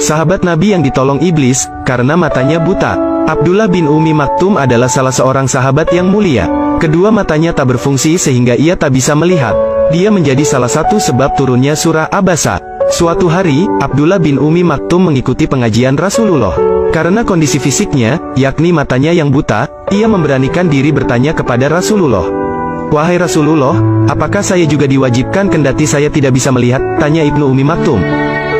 sahabat Nabi yang ditolong iblis, karena matanya buta. Abdullah bin Ummi Maktum adalah salah seorang sahabat yang mulia. Kedua matanya tak berfungsi sehingga ia tak bisa melihat. Dia menjadi salah satu sebab turunnya surah Abasa. Suatu hari, Abdullah bin Ummi Maktum mengikuti pengajian Rasulullah. Karena kondisi fisiknya, yakni matanya yang buta, ia memberanikan diri bertanya kepada Rasulullah. "Wahai Rasulullah, apakah saya juga diwajibkan kendati saya tidak bisa melihat?" tanya Ibnu Ummi Maktum.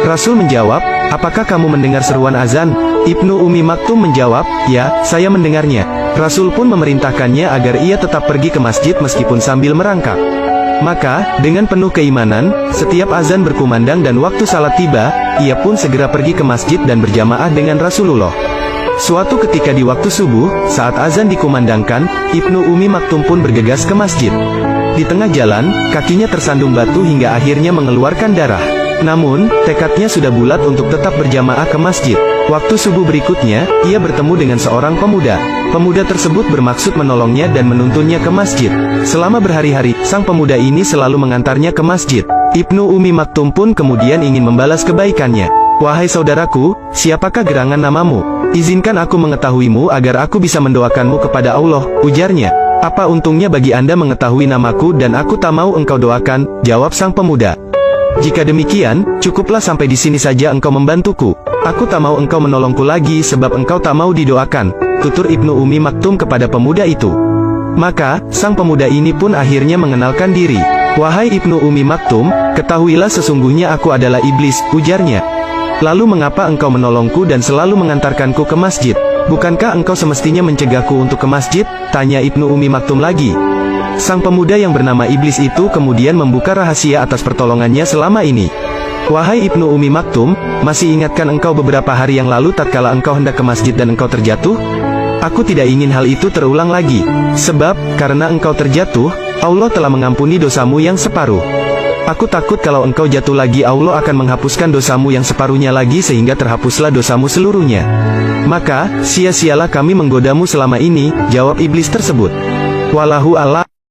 Rasul menjawab, "Apakah kamu mendengar seruan azan?" Ibnu Ummi Maktum menjawab, "Ya, saya mendengarnya." Rasul pun memerintahkannya agar ia tetap pergi ke masjid meskipun sambil merangkak. Maka, dengan penuh keimanan, setiap azan berkumandang dan waktu salat tiba, ia pun segera pergi ke masjid dan berjamaah dengan Rasulullah. Suatu ketika di waktu subuh, saat azan dikumandangkan, Ibnu Ummi Maktum pun bergegas ke masjid. Di tengah jalan, kakinya tersandung batu hingga akhirnya mengeluarkan darah. Namun, tekadnya sudah bulat untuk tetap berjamaah ke masjid. Waktu subuh berikutnya, ia bertemu dengan seorang pemuda. Pemuda tersebut bermaksud menolongnya dan menuntunnya ke masjid. Selama berhari-hari, sang pemuda ini selalu mengantarnya ke masjid. Ibnu Ummi Maktum pun kemudian ingin membalas kebaikannya. "Wahai saudaraku, siapakah gerangan namamu? Izinkan aku mengetahuimu agar aku bisa mendoakanmu kepada Allah," ujarnya. "Apa untungnya bagi Anda mengetahui namaku dan aku tak mau engkau doakan," jawab sang pemuda. "Jika demikian, cukuplah sampai di sini saja engkau membantuku. Aku tak mau engkau menolongku lagi sebab engkau tak mau didoakan," tutur Ibnu Ummi Maktum kepada pemuda itu. Maka, sang pemuda ini pun akhirnya mengenalkan diri. "Wahai Ibnu Ummi Maktum, ketahuilah sesungguhnya aku adalah iblis," ujarnya. "Lalu mengapa engkau menolongku dan selalu mengantarkanku ke masjid? Bukankah engkau semestinya mencegahku untuk ke masjid?" tanya Ibnu Ummi Maktum lagi. Sang pemuda yang bernama Iblis itu kemudian membuka rahasia atas pertolongannya selama ini. "Wahai Ibnu Ummi Maktum, masih ingatkah engkau beberapa hari yang lalu tatkala engkau hendak ke masjid dan engkau terjatuh? Aku tidak ingin hal itu terulang lagi. Sebab, karena engkau terjatuh, Allah telah mengampuni dosamu yang separuh. Aku takut kalau engkau jatuh lagi Allah akan menghapuskan dosamu yang separuhnya lagi sehingga terhapuslah dosamu seluruhnya. Maka, sia-sialah kami menggodamu selama ini," jawab iblis tersebut. Wallahu a'lam.